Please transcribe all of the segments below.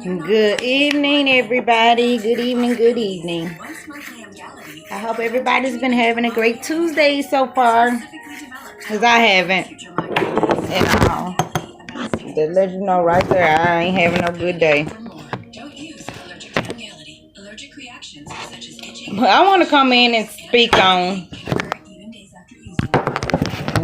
Good evening, everybody. Good evening, good evening. I hope everybody's been having a great Tuesday so far, because I haven't at all. Just let you know right there, I ain't having no good day. But I want to come in and speak on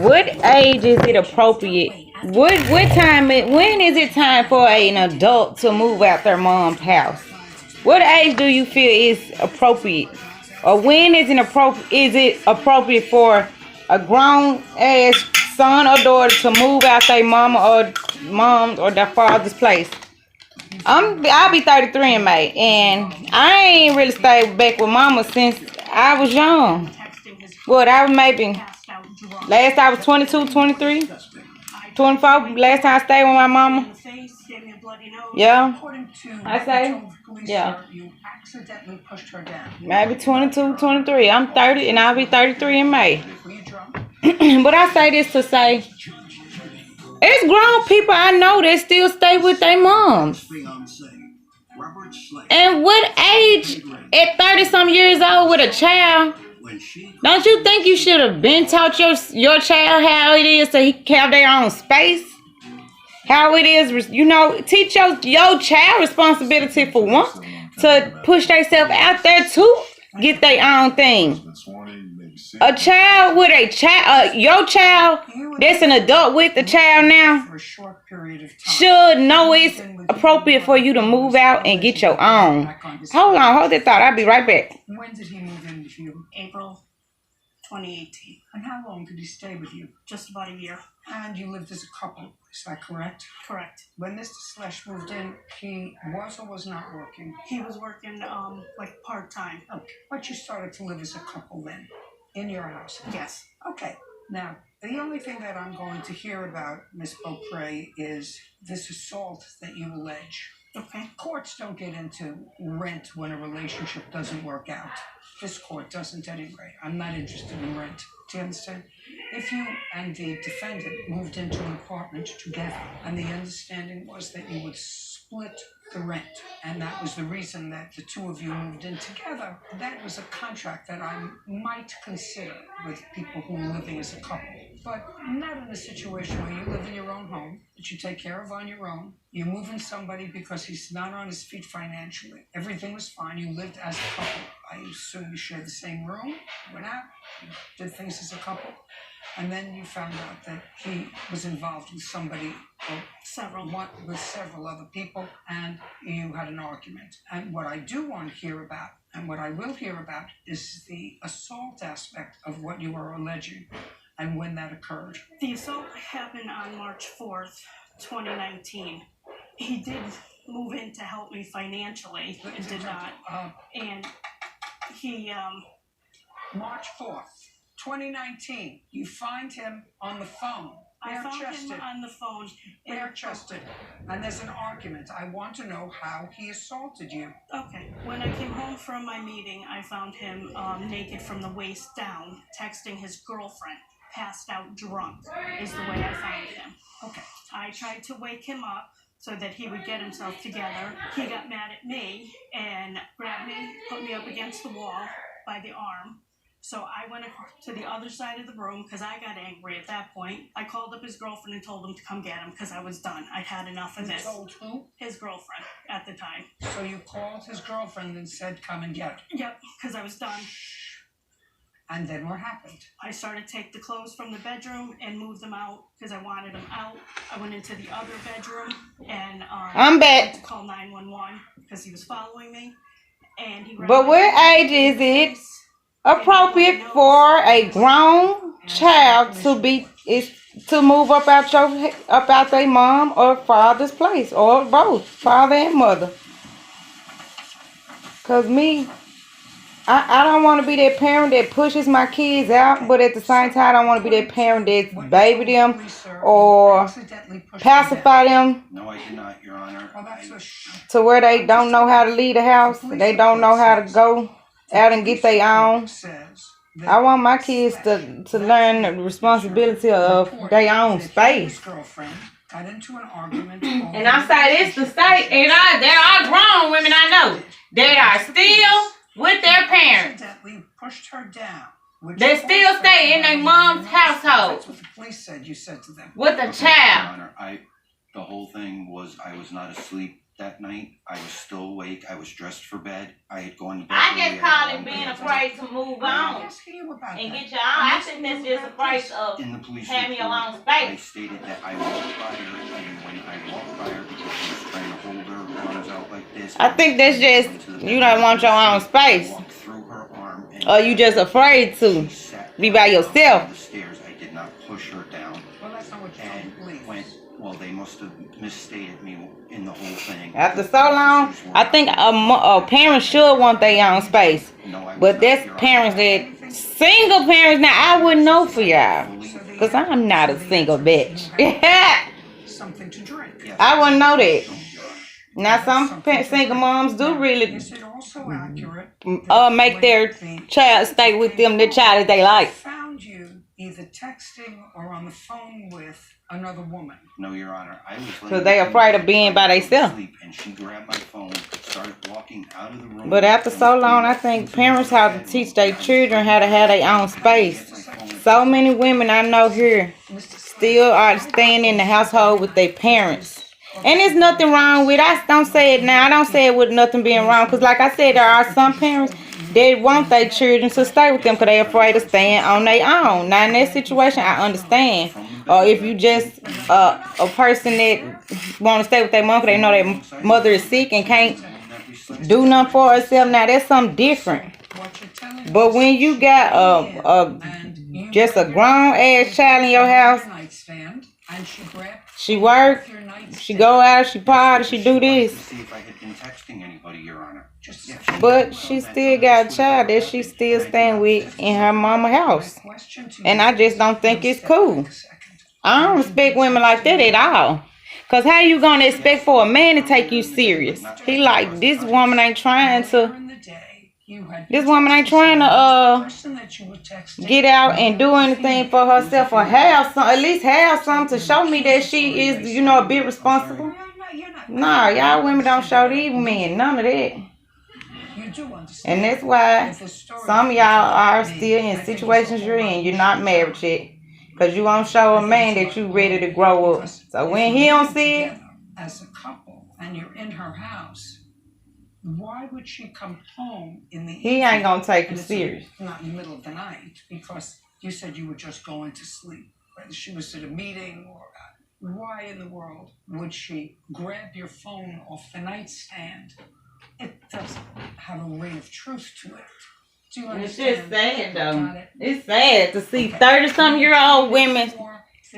what age is it appropriate? What time when is it time for an adult to move out their mom's house? What age do you feel is appropriate? Or when is it appropriate for a grown ass son or daughter to move out their mom or their father's place? I'll be 33 in May, and I ain't really stayed back with mama since I was young. Well, I was maybe last I was 22, 23, 24. Last time I stayed with my mama. Yeah, I say, yeah, maybe 22, 23. I'm 30, and I'll be 33 in May. But I say this to say, it's grown people I know that still stay with their moms. And what age, at 30-some years old with a child, don't you think you should have been taught your child how it is to have their own space? How it is, teach your child responsibility for one, to push themselves out there to get their own thing. A child with your child that's an adult with the child now should know it's appropriate for you to move out and get your own. Hold that thought. I'll be right back. When did he move in with you? April 2018. And how long did he stay with you? Just about a year. And you lived as a couple, is that correct? Correct. When Mr. Slesh moved in, he was or was not working? He was working like part-time. Okay, but you started to live as a couple then, in your house? Yes. Okay, now, the only thing that I'm going to hear about, Miss Beaupre, is this assault that you allege. Okay. Courts don't get into rent when a relationship doesn't work out. This court doesn't anyway. I'm not interested in rent. Do you understand? If you and the defendant moved into an apartment together, and the understanding was that you would split the rent, and that was the reason that the two of you moved in together, that was a contract that I might consider with people who are living as a couple. But not in a situation where you live in your own home, that you take care of on your own. You move in somebody because he's not on his feet financially. Everything was fine. You lived as a couple. I assume you shared the same room, went out, you did things as a couple. And then you found out that he was involved with somebody, with several other people, and you had an argument. And what I do want to hear about, and what I will hear about, is the assault aspect of what you are alleging and when that occurred. The assault happened on March 4th, 2019. He did move in to help me financially and did not. And he... March 4th. 2019, you find him on the phone. I found him on the phone. Bare-chested. And there's an argument. I want to know how he assaulted you. Okay. When I came home from my meeting, I found him naked from the waist down, texting his girlfriend. Passed out drunk is the way I found him. Okay. I tried to wake him up so that he would get himself together. He got mad at me and grabbed me, put me up against the wall by the arm. So I went to the other side of the room because I got angry at that point. I called up his girlfriend and told him to come get him because I was done. I'd had enough of this. You told who? His girlfriend at the time. So you called his girlfriend and said, come and get him? Yep, because I was done. And then what happened? I started to take the clothes from the bedroom and move them out because I wanted them out. I went into the other bedroom and I'm back. I had to call 911 because he was following me. And he. But what age is it appropriate for a grown child to move up out their mom or father's place, or both, father and mother? Cause I don't want to be that parent that pushes my kids out, but at the same time, I don't want to be that parent that baby them or pacify them. No, I did not, Your Honor. To where they don't know how to leave the house, they don't know how to go out and get their own. I want my kids to learn the responsibility of their own space. got into an argument. And I say this to state, and there are grown women I know that are still with their parents. Accidentally pushed her down. They still stay in their mom's household. That's what the police said you said to them. With a Your child. Honor, the whole thing was I was not asleep that night. I was still awake. I was dressed for bed. I had gone to bed. I early. just call had it a being long day. afraid to move I'm on asking you about and that. get your own. I think that's just afraid of In the police having your report, own I space. stated that I walked by her, and when I walked by her because she was trying to hold her arms out like this. I think that's just you don't want your own space. I walked through her arm and Or you just afraid to she sat be by down yourself. on the stairs. I did not push her down. Well, that's not what you told And the police. well, they must have misstated me in the whole thing. After so long, I think a parent should want their own space. No, I was But not, that's Your Honor. parents that single parents. Now I wouldn't know for y'all, cause I'm not a single bitch. Something to drink. Yes. I wouldn't know that. Your Honor. Now some single moms do really Is it also accurate? make their child stay with them, the child that they I like. found you either texting or on the phone with another woman. No, Your Honor. I was Cause they afraid of being by themselves. And she grabbed my phone, started walking out of the room. But after so long, I think parents have to teach their children how to have their own space. So many women I know here still are staying in the household with their parents. And there's nothing wrong with it. I don't say it now. I don't say it with nothing being wrong. Because like I said, there are some parents that want their children to stay with them because they're afraid of staying on their own. Now in that situation, I understand. Or if you just a person that want to stay with their mom because they know their mother is sick and can't do nothing for herself. Now that's something different. What you're telling But when you got just a grown ass child in your house, nightstand, and she grabbed she work, your nightstand. she go out, she party, she do To this. see if I had been texting anybody, Your Honor. Just Yeah, But she still got a child that she still staying with in her mama house. My question to And you I just don't is, think it's step cool. back a second. I don't respect women like that at all. Cause how you gonna expect for a man to take you serious? He like, this woman ain't trying Earlier to, in the day, you had this woman ain't trying the to person that you were texting get out and do anything for herself or have some, at least have something to show me that she is, you know, a bit responsible. You're not. Nah, y'all women don't show these men none of that. You do understand. And that's why If the story some of you y'all told are me, still I in think situations it's a you're whole in. lot You're not married yet. Cause you won't show a man that you ready to grow up. Because So if when you he don't live see it, together as a couple and you're in her house, why would she come home in the he ain't gonna take you and it's serious. not in the middle of the night, because you said you were just going to sleep, whether she was at a meeting or why in the world would she grab your phone off the nightstand? It doesn't have a ring of truth to it. Do you It's understand? just sad Got though. it? It's sad to see 30-some-year-old women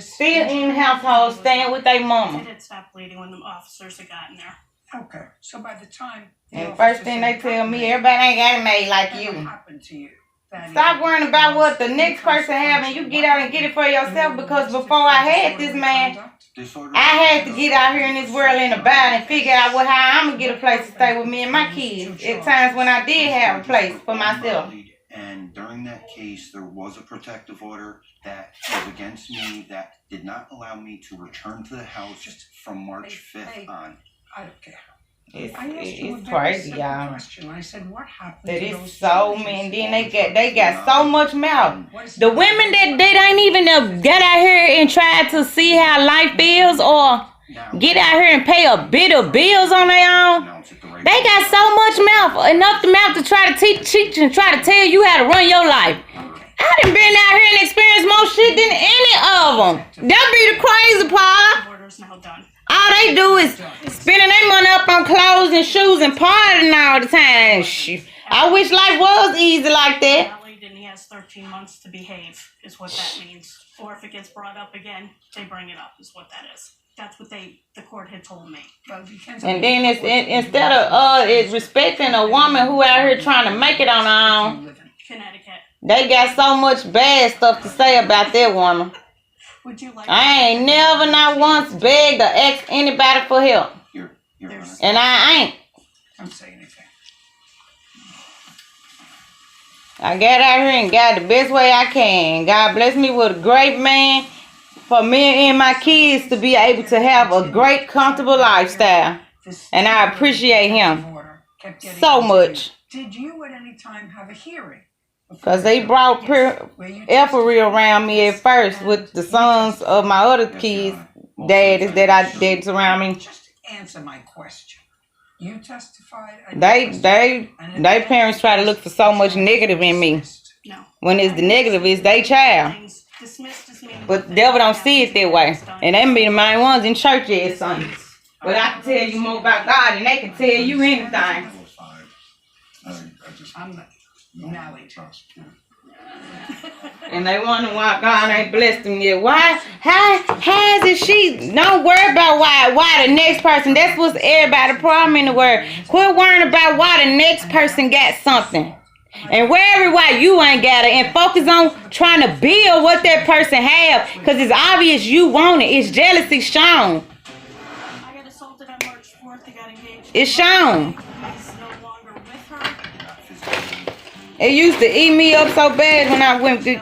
still in households staying with their It mama. had stopped bleeding when the officers had gotten there. Okay, so by the time the And officer first thing they said, tell me, everybody ain't got it made like "Whatever you. happened to you?" That Stop is- worrying about what the next person have and you get out and get it for yourself, because before I had this man, I had to get out here in this world and about and figure out how I'm gonna get a place to stay with me and my kids. At times when I did have a place for myself. And during that case, there was a protective order that was against me that did not allow me to return to the house just from March 5th on. I don't care. It's I asked you a it's very crazy, simple y'all. question. I said, what happened That to is those so children? many. Then they got so much mouth. What is The women that ain't even get out here and try to see how life feels or get out here and pay a bit of bills on their own. They got so much mouth, enough mouth to try to teach and try to tell you how to run your life. I done been out here and experienced more shit than any of them. That be the crazy part. The order's now done. All they do is spending their money up on clothes and shoes and partying all the time. I wish life was easy like that. Valley, then he has 13 months to behave, is what that means. Or if it gets brought up again, they bring it up, is what that is. That's what the court had told me. And then it's instead of it's respecting a woman who out here trying to make it on her own, Connecticut. they got so much bad stuff to say about that woman. Would you like I ain't never not once begged or asked anybody for help. Your Honor. And I ain't. Don't say anything. I got out here and got the best way I can. God bless me with a great man for me and my kids to be able to have a great, comfortable lifestyle. And I appreciate him so much. Did you at any time have a hearing? Because they brought Effery around me at first with the sons of my other kids, daddies that's around me. Just answer my question. You testified. They parents try to look for so much negative in me. No. When it's the negative, it's their child. Things dismissed as mean But the devil don't see it that way. And they be the main ones in church every Sunday. But I can tell you more about God than they can tell you anything. I'm not married. And they wonder why God ain't blessed them yet. Why? How is it she? Don't worry about why the next person. That's what's everybody's problem in the world. Quit worrying about why the next person got something. And worry why you ain't got it. And focus on trying to build what that person have. Because it's obvious you want it. It's jealousy shown. I got assaulted on March 4th. I got engaged. It's shown. He's no longer with her. It used to eat me up so bad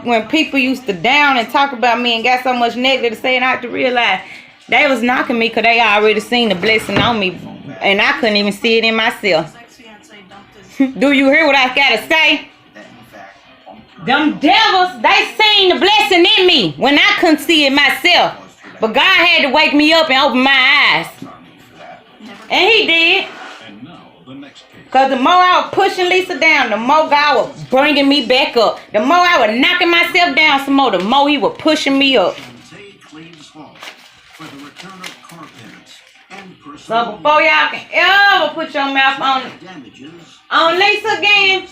when people used to down and talk about me and got so much negative to say, and I had to realize they was knocking me because they already seen the blessing on me, and I couldn't even see it in myself. His ex-fiance dumped his. Do you hear what I gotta say? Them devils, they seen the blessing in me when I couldn't see it myself. But God had to wake me up and open my eyes. And he did. Because the more I was pushing Lisa down, the more God was bringing me back up. The more I was knocking myself down some more, the more he was pushing me up. So before y'all can ever put your mouth on Lisa again,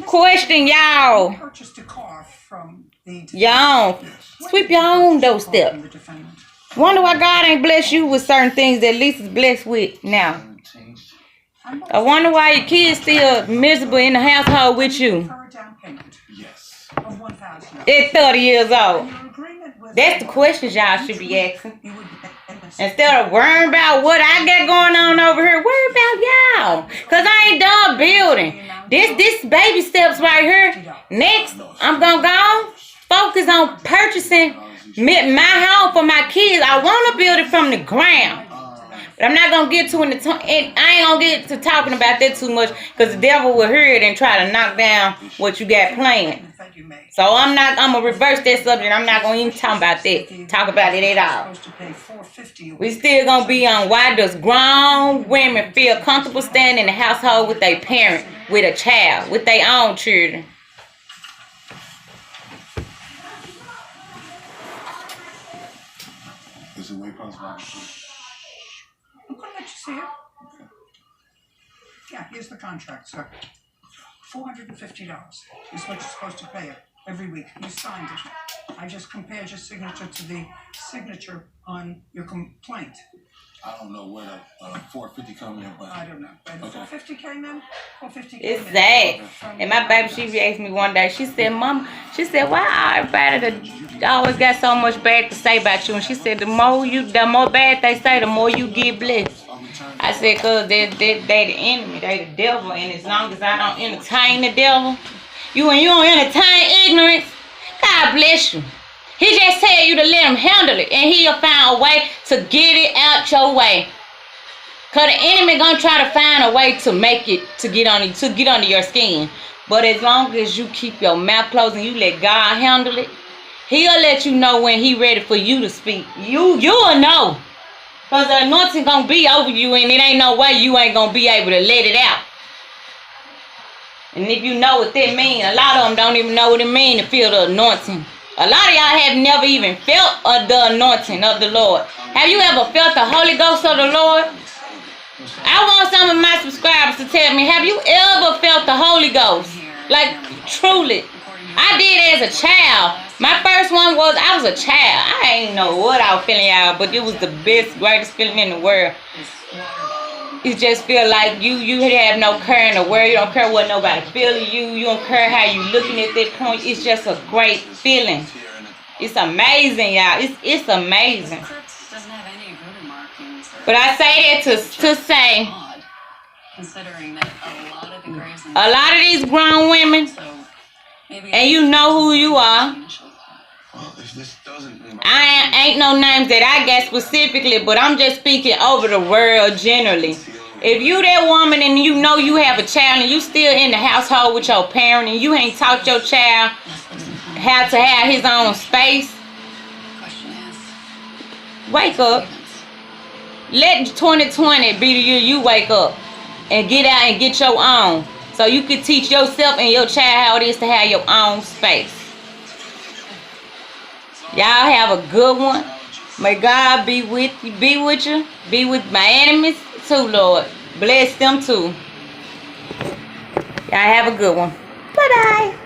question y'all. Purchased a car from the Y'all sweep your own doorstep. Wonder why God ain't blessed you with certain things that Lisa's blessed with now. I wonder why your kids still miserable in the household with you Yes. Of $1,000. at 30 years old. Your agreement with That's the questions y'all should be asking. Instead of worrying about what I got going on over here, worry about y'all. Because I ain't done building. This baby steps right here. Next, I'm going to go focus on purchasing my home for my kids. I want to build it from the ground. But I'm not going to get to I ain't going to get to talking about that too much because the devil will hear it and try to knock down what you got planned. So I'm going to reverse that subject. I'm not going to even talk about that. Talk about it at all. We still going to be on why does grown women feel comfortable staying in the household with their parent, with a child, with their own children. Is it way possible? I'm going to let you see it. Yeah, here's the contract, sir. $450 is what you're supposed to pay it every week. You signed it. I just compared your signature to the signature on your complaint. I don't know where the 450 come in, but I don't know. But 450 came in. 450 came It's in. sad. And my baby, she asked me one day, she said, Mama, why everybody always got so much bad to say about you? And she said, the more bad they say, the more you get blessed. I said, because they the enemy, they the devil. And as long as I don't entertain the devil, you don't entertain ignorance, God bless you. He just tell you to let him handle it, and he'll find a way to get it out your way. Cause the enemy gonna try to find a way to make it to get under your skin. But as long as you keep your mouth closed and you let God handle it, he'll let you know when he ready for you to speak. You'll know. Cause the anointing gonna be over you, and it ain't no way you ain't gonna be able to let it out. And if you know what that means, a lot of them don't even know what it means to feel the anointing. A lot of y'all have never even felt the anointing of the Lord. Have you ever felt the Holy Ghost of the Lord? I want some of my subscribers to tell me, have you ever felt the Holy Ghost? Like, truly. I did as a child. My first one was, I was a child. I ain't know what I was feeling, y'all, but it was the best, greatest feeling in the world. You just feel like you have no care in the world. You don't care what nobody feeling you. You don't care how you looking at that point. It's just a great feeling. It's amazing, y'all. It's amazing. But I say that to say, considering that a lot of these grown women, and you know who you are, Well, if this doesn't, Ain't no names that I got specifically, but I'm just speaking over the world generally. If you that woman and you know you have a child and you still in the household with your parent and you ain't taught your child how to have his own space, Question is, wake up. Let 2020 be the year you wake up and get out and get your own. So you can teach yourself and your child how it is to have your own space. Y'all have a good one. May God be with you, be with my enemies too, Lord. Bless them too. Y'all have a good one. Bye-bye.